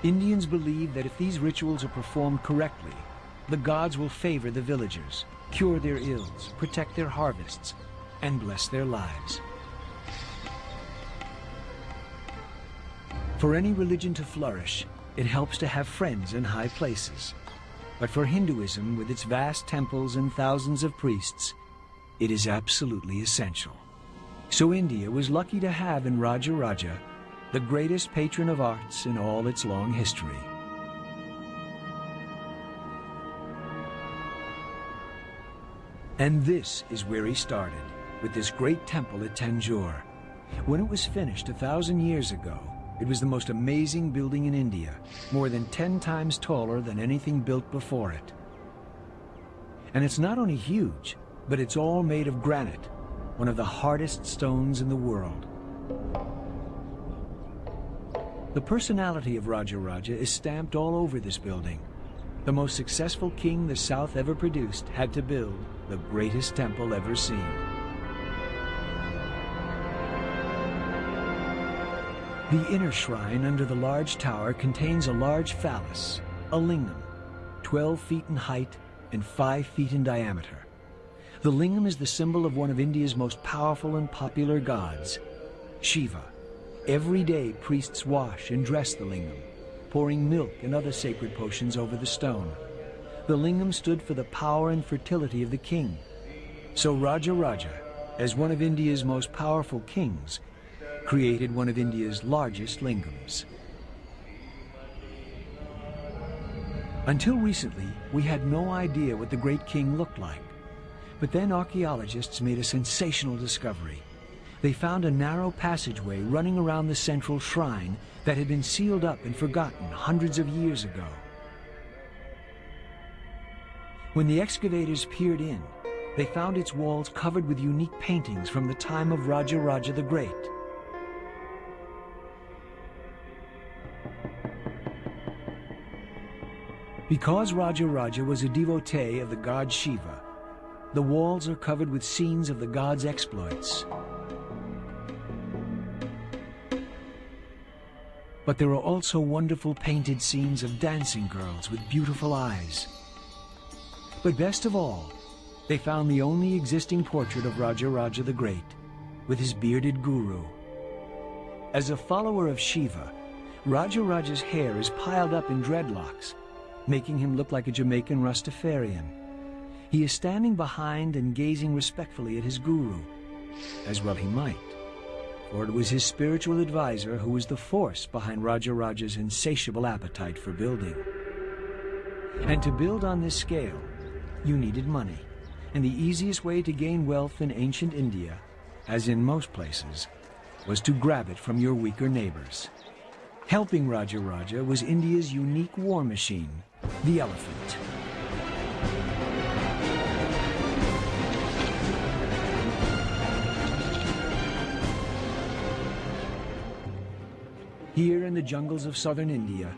Indians believe that if these rituals are performed correctly, the gods will favor the villagers, cure their ills, protect their harvests, and bless their lives. For any religion to flourish, it helps to have friends in high places. But for Hinduism, with its vast temples and thousands of priests, it is absolutely essential. So India was lucky to have in Raja Raja the greatest patron of arts in all its long history. And this is where he started, with this great temple at Tanjore. When it was finished 1,000 years ago, it was the most amazing building in India, more than 10 times taller than anything built before it. And it's not only huge, but it's all made of granite, one of the hardest stones in the world. The personality of Raja Raja is stamped all over this building. The most successful king the South ever produced had to build the greatest temple ever seen. The inner shrine under the large tower contains a large phallus, a lingam, 12 feet in height and 5 feet in diameter. The lingam is the symbol of one of India's most powerful and popular gods, Shiva. Every day, priests wash and dress the lingam, pouring milk and other sacred potions over the stone. The lingam stood for the power and fertility of the king. So Raja Raja, as one of India's most powerful kings, created one of India's largest lingams. Until recently, we had no idea what the great king looked like. But then archaeologists made a sensational discovery. They found a narrow passageway running around the central shrine that had been sealed up and forgotten hundreds of years ago. When the excavators peered in, they found its walls covered with unique paintings from the time of Raja Raja the Great. Because Raja Raja was a devotee of the god Shiva, the walls are covered with scenes of the god's exploits. But there are also wonderful painted scenes of dancing girls with beautiful eyes. But best of all, they found the only existing portrait of Raja Raja the Great, with his bearded guru. As a follower of Shiva, Raja Raja's hair is piled up in dreadlocks, making him look like a Jamaican Rastafarian. He is standing behind and gazing respectfully at his guru, as well he might, for it was his spiritual advisor who was the force behind Raja Raja's insatiable appetite for building. And to build on this scale, you needed money, and the easiest way to gain wealth in ancient India, as in most places, was to grab it from your weaker neighbors. Helping Raja Raja was India's unique war machine, the elephant. Here in the jungles of southern India,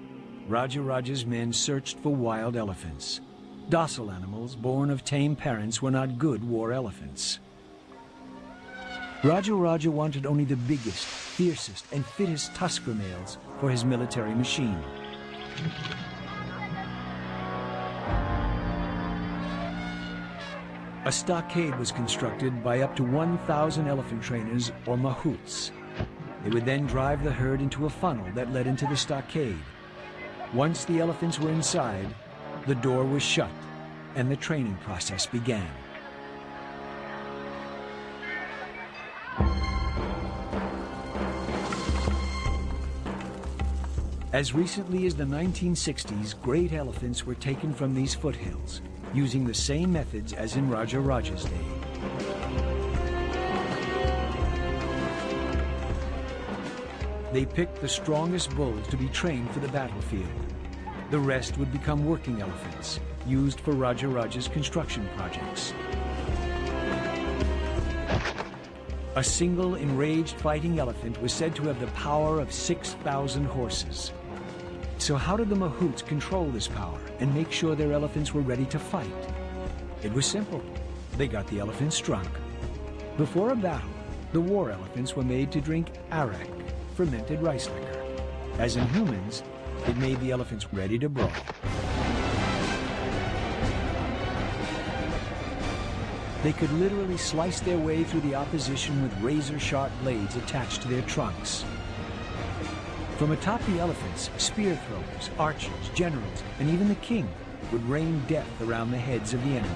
Raja Raja's men searched for wild elephants. Docile animals born of tame parents were not good war elephants. Raja Raja wanted only the biggest, fiercest, and fittest tusker males for his military machine. A stockade was constructed by up to 1,000 elephant trainers, or mahouts. They would then drive the herd into a funnel that led into the stockade. Once the elephants were inside, the door was shut, and the training process began. As recently as the 1960s, great elephants were taken from these foothills, using the same methods as in Raja Raja's day. They picked the strongest bulls to be trained for the battlefield. The rest would become working elephants, used for Raja Raja's construction projects. A single enraged fighting elephant was said to have the power of 6,000 horses. So how did the mahouts control this power and make sure their elephants were ready to fight? It was simple. They got the elephants drunk. Before a battle, the war elephants were made to drink arak, fermented rice liquor. As in humans, It made the elephants ready to brawl. They could literally slice their way through the opposition with razor-sharp blades attached to their trunks. From atop the elephants, spear throwers, archers, generals, and even the king would rain death around the heads of the enemy.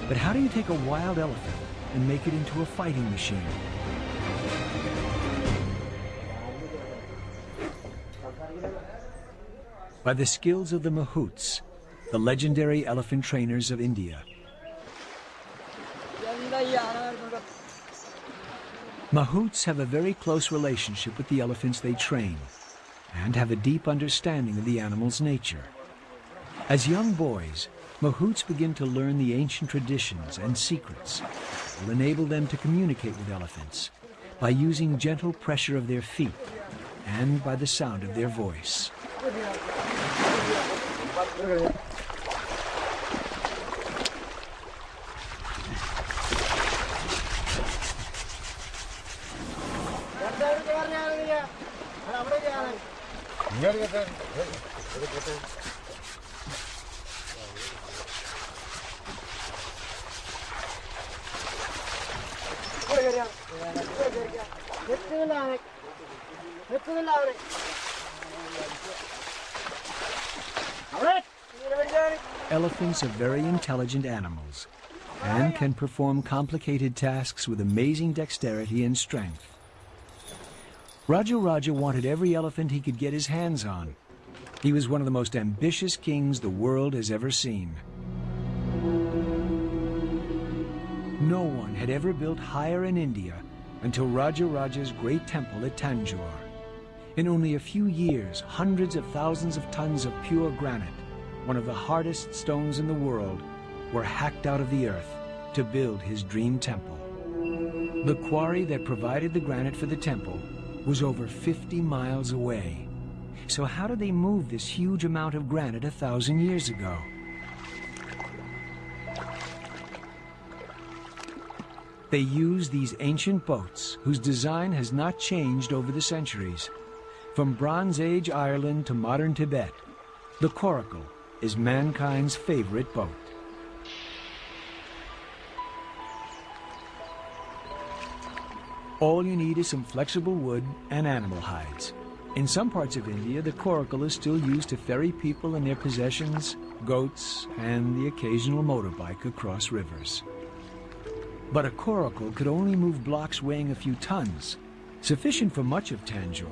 But how do you take a wild elephant and make it into a fighting machine? By the skills of the mahouts, the legendary elephant trainers of India. Mahouts have a very close relationship with the elephants they train and have a deep understanding of the animal's nature. As young boys, mahouts begin to learn the ancient traditions and secrets that will enable them to communicate with elephants by using gentle pressure of their feet and by the sound of their voice. Elephants are very intelligent animals and can perform complicated tasks with amazing dexterity and strength. Raja wanted every elephant he could get his hands on. He was one of the most ambitious kings the world has ever seen. No one had ever built higher in India until Raja's great temple at Tanjore. In only a few years, hundreds of thousands of tons of pure granite, one of the hardest stones in the world, were hacked out of the earth to build his dream temple. The quarry that provided the granite for the temple was over 50 miles away. So how did they move this huge amount of granite 1,000 years ago? They used these ancient boats whose design has not changed over the centuries. From Bronze Age Ireland to modern Tibet, the coracle is mankind's favorite boat. All you need is some flexible wood and animal hides. In some parts of India, the coracle is still used to ferry people and their possessions, goats, and the occasional motorbike across rivers. But a coracle could only move blocks weighing a few tons, sufficient for much of Tanjore,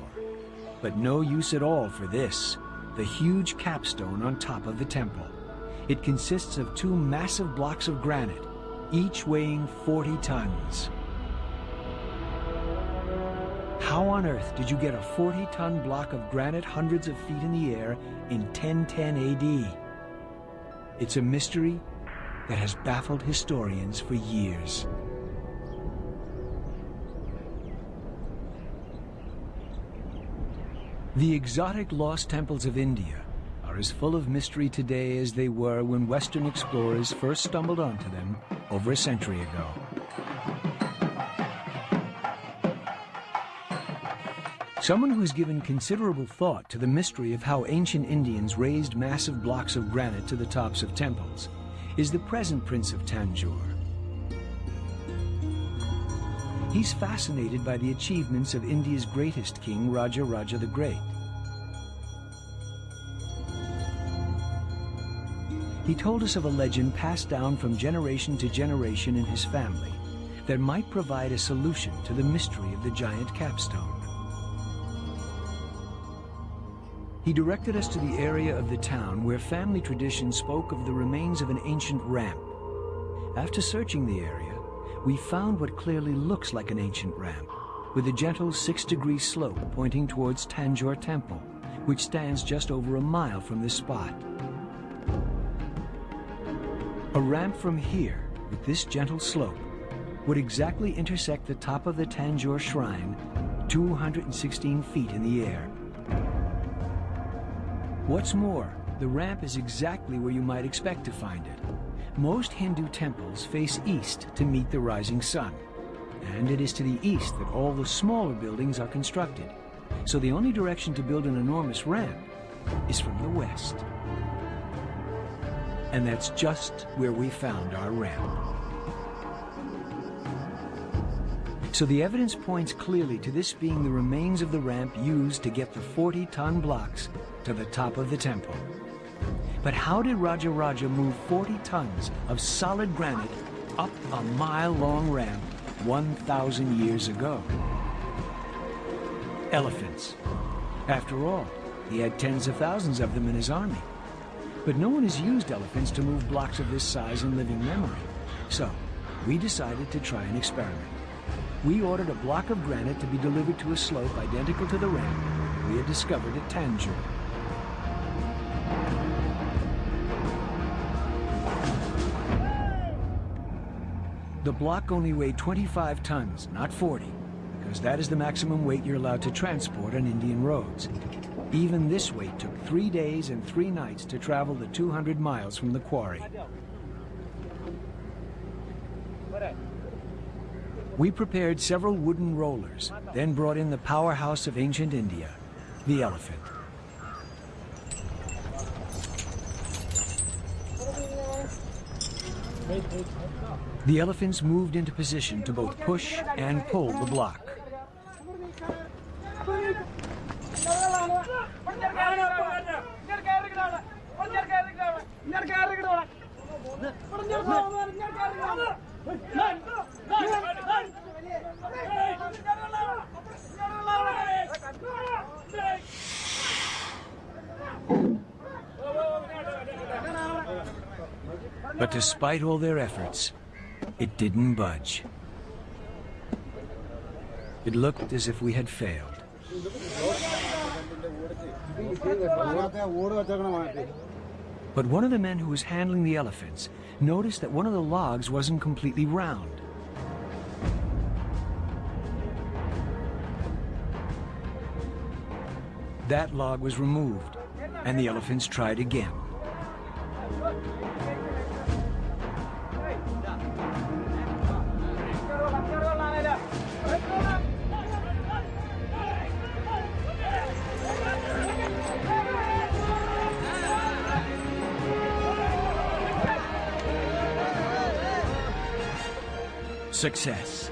but no use at all for this, the huge capstone on top of the temple. It consists of 2 massive blocks of granite, each weighing 40 tons. How on earth did you get a 40-ton block of granite hundreds of feet in the air in 1010 AD? It's a mystery that has baffled historians for years. The exotic lost temples of India are as full of mystery today as they were when Western explorers first stumbled onto them over a century ago. Someone who's given considerable thought to the mystery of how ancient Indians raised massive blocks of granite to the tops of temples is the present Prince of Tanjore. He's fascinated by the achievements of India's greatest king, Raja the Great. He told us of a legend passed down from generation to generation in his family that might provide a solution to the mystery of the giant capstone. He directed us to the area of the town where family tradition spoke of the remains of an ancient ramp. After searching the area, we found what clearly looks like an ancient ramp, with a gentle 6-degree slope pointing towards Tanjore Temple, which stands just over a mile from this spot. A ramp from here, with this gentle slope, would exactly intersect the top of the Tanjore Shrine, 216 feet in the air. What's more, the ramp is exactly where you might expect to find it. Most Hindu temples face east to meet the rising sun, and it is to the east that all the smaller buildings are constructed. So the only direction to build an enormous ramp is from the west. And that's just where we found our ramp. So the evidence points clearly to this being the remains of the ramp used to get the 40-ton blocks to the top of the temple. But how did Raja move 40 tons of solid granite up a mile-long ramp 1,000 years ago? Elephants. After all, he had tens of thousands of them in his army. But no one has used elephants to move blocks of this size in living memory. So we decided to try an experiment. We ordered a block of granite to be delivered to a slope identical to the ramp we had discovered at Tanjore. The block only weighed 25 tons, not 40, because that is the maximum weight you're allowed to transport on Indian roads. Even this weight took 3 days and 3 nights to travel the 200 miles from the quarry. We prepared several wooden rollers, then brought in the powerhouse of ancient India, the elephant. The elephants moved into position to both push and pull the block. But despite all their efforts, it didn't budge. It looked as if we had failed. But one of the men who was handling the elephants noticed that one of the logs wasn't completely round. That log was removed, and the elephants tried again. Success.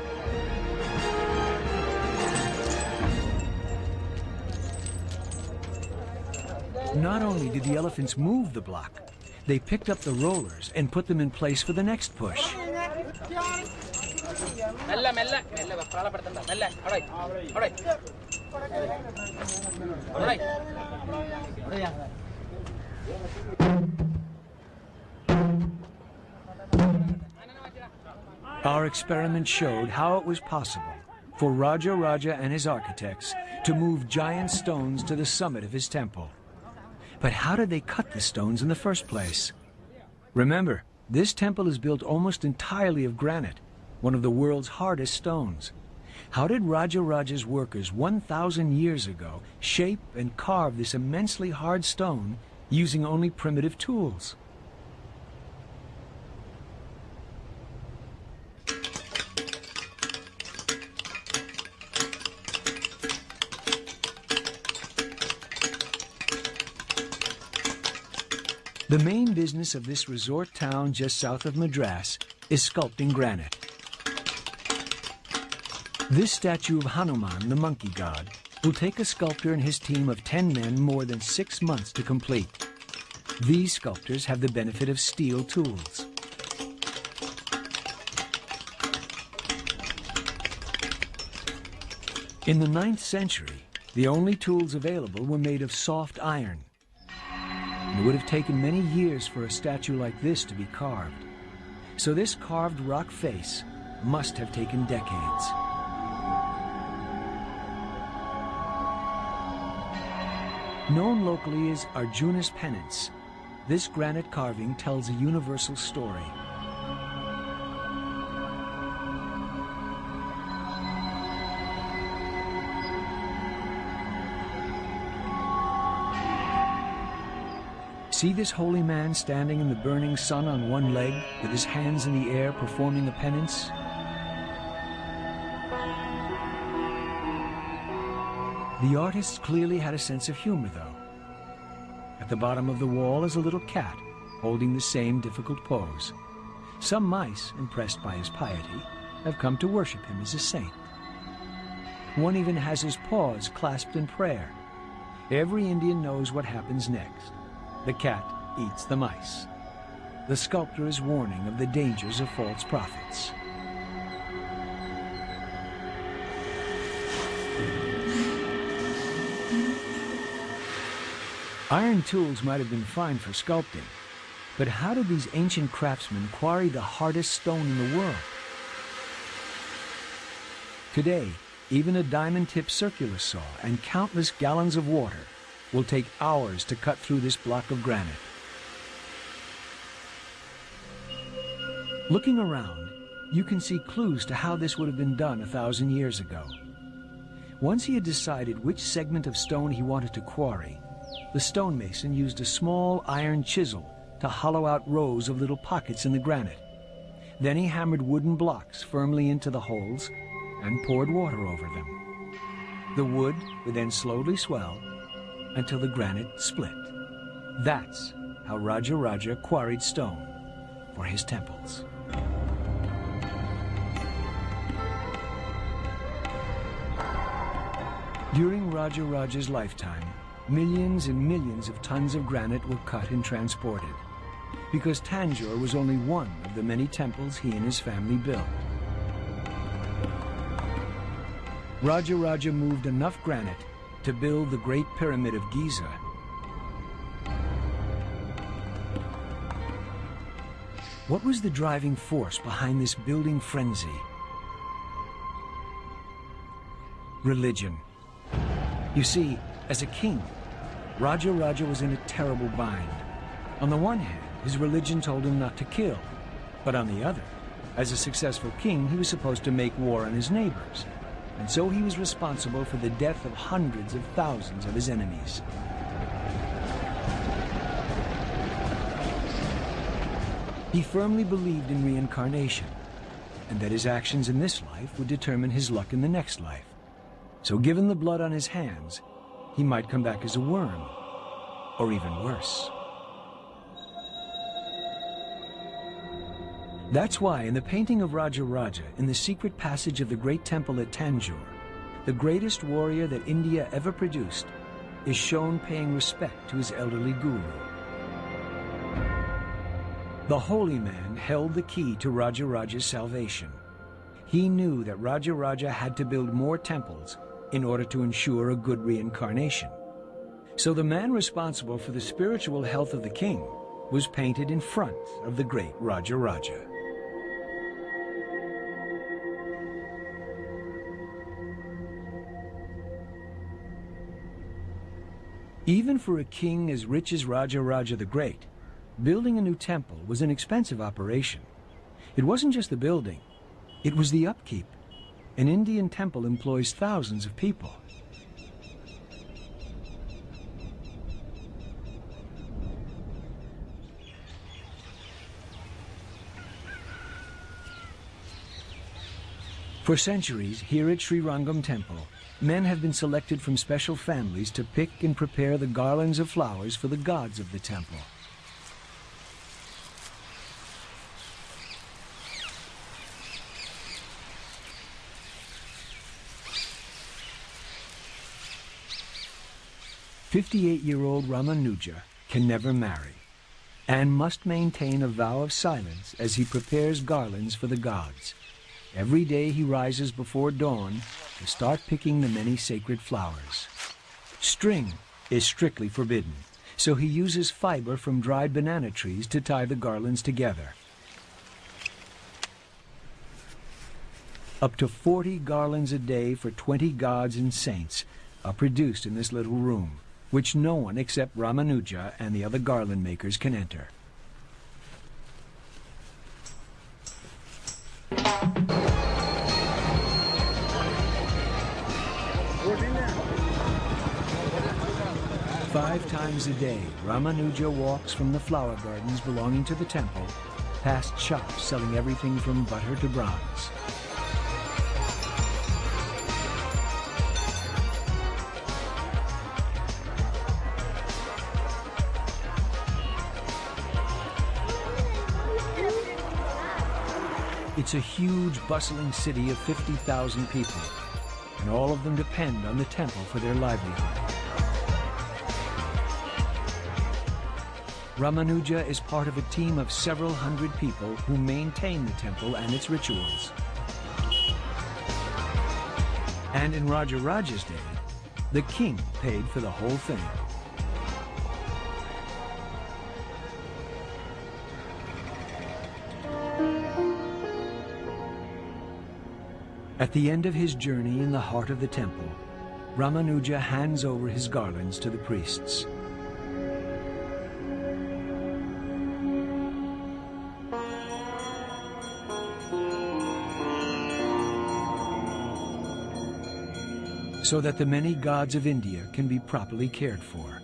Not only did the elephants move the block, they picked up the rollers and put them in place for the next push. Our experiment showed how it was possible for Raja and his architects to move giant stones to the summit of his temple. But how did they cut the stones in the first place? Remember, this temple is built almost entirely of granite, one of the world's hardest stones. How did Raja's workers 1,000 years ago shape and carve this immensely hard stone using only primitive tools? The main business of this resort town just south of Madras is sculpting granite. This statue of Hanuman, the monkey god, will take a sculptor and his team of 10 men more than 6 months to complete. These sculptors have the benefit of steel tools. In the 9th century, the only tools available were made of soft iron. It would have taken many years for a statue like this to be carved. So this carved rock face must have taken decades. Known locally as Arjuna's penance, this granite carving tells a universal story. See this holy man standing in the burning sun on one leg, with his hands in the air performing a penance? The artists clearly had a sense of humor, though. At the bottom of the wall is a little cat holding the same difficult pose. Some mice, impressed by his piety, have come to worship him as a saint. One even has his paws clasped in prayer. Every Indian knows what happens next. The cat eats the mice. The sculptor is warning of the dangers of false prophets. Iron tools might have been fine for sculpting, but how did these ancient craftsmen quarry the hardest stone in the world? Today, even a diamond-tipped circular saw and countless gallons of water will take hours to cut through this block of granite. Looking around, you can see clues to how this would have been done 1,000 years ago. Once he had decided which segment of stone he wanted to quarry, the stonemason used a small iron chisel to hollow out rows of little pockets in the granite. Then he hammered wooden blocks firmly into the holes and poured water over them. The wood would then slowly swell until the granite split. That's how Raja Raja quarried stone for his temples. During Raja Raja's lifetime, millions and millions of tons of granite were cut and transported, because Tanjore was only one of the many temples he and his family built. Raja Raja moved enough granite to build the Great Pyramid of Giza. What was the driving force behind this building frenzy? Religion. You see, as a king, Raja Raja was in a terrible bind. On the one hand, his religion told him not to kill, but on the other, as a successful king, he was supposed to make war on his neighbors, and so he was responsible for the death of hundreds of thousands of his enemies. He firmly believed in reincarnation, and that his actions in this life would determine his luck in the next life. So given the blood on his hands, he might come back as a worm, or even worse. That's why in the painting of Raja Raja, in the secret passage of the great temple at Tanjore, the greatest warrior that India ever produced is shown paying respect to his elderly guru. The holy man held the key to Raja Raja's salvation. He knew that Raja Raja had to build more temples in order to ensure a good reincarnation. So the man responsible for the spiritual health of the king was painted in front of the great Raja Raja. Even for a king as rich as Raja Raja the Great, building a new temple was an expensive operation. It wasn't just the building, it was the upkeep. An Indian temple employs thousands of people. For centuries, here at Srirangam Temple, men have been selected from special families to pick and prepare the garlands of flowers for the gods of the temple. "58-year-old Ramanuja can never marry and must maintain a vow of silence as he prepares garlands for the gods. Every day he rises before dawn to start picking the many sacred flowers. String is strictly forbidden, so he uses fiber from dried banana trees to tie the garlands together. Up to 40 garlands a day for 20 gods and saints are produced in this little room, which no one except Ramanuja and the other garland makers can enter. Five times a day, Ramanuja walks from the flower gardens belonging to the temple, past shops selling everything from butter to bronze. It's a huge, bustling city of 50,000 people, and all of them depend on the temple for their livelihood. Ramanuja is part of a team of several hundred people who maintain the temple and its rituals. And in Rajaraja's day, the king paid for the whole thing. At the end of his journey in the heart of the temple, Ramanuja hands over his garlands to the priests. So that the many gods of India can be properly cared for.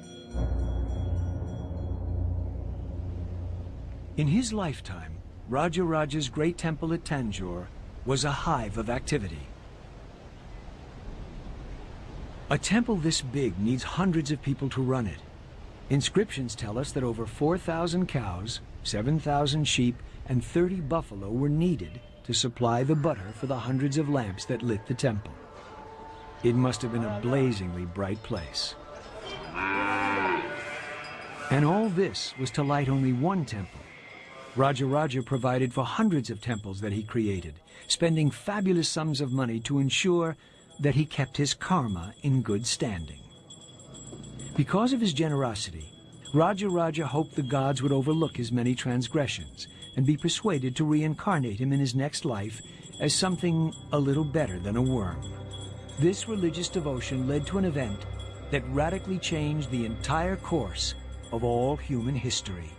In his lifetime, Rajaraja's great temple at Tanjore was a hive of activity. A temple this big needs hundreds of people to run it. Inscriptions tell us that over 4,000 cows, 7,000 sheep, and 30 buffalo were needed to supply the butter for the hundreds of lamps that lit the temple. It must have been a blazingly bright place. And all this was to light only one temple. Rajaraja provided for hundreds of temples that he created, spending fabulous sums of money to ensure that he kept his karma in good standing. Because of his generosity, Rajaraja hoped the gods would overlook his many transgressions and be persuaded to reincarnate him in his next life as something a little better than a worm. This religious devotion led to an event that radically changed the entire course of all human history.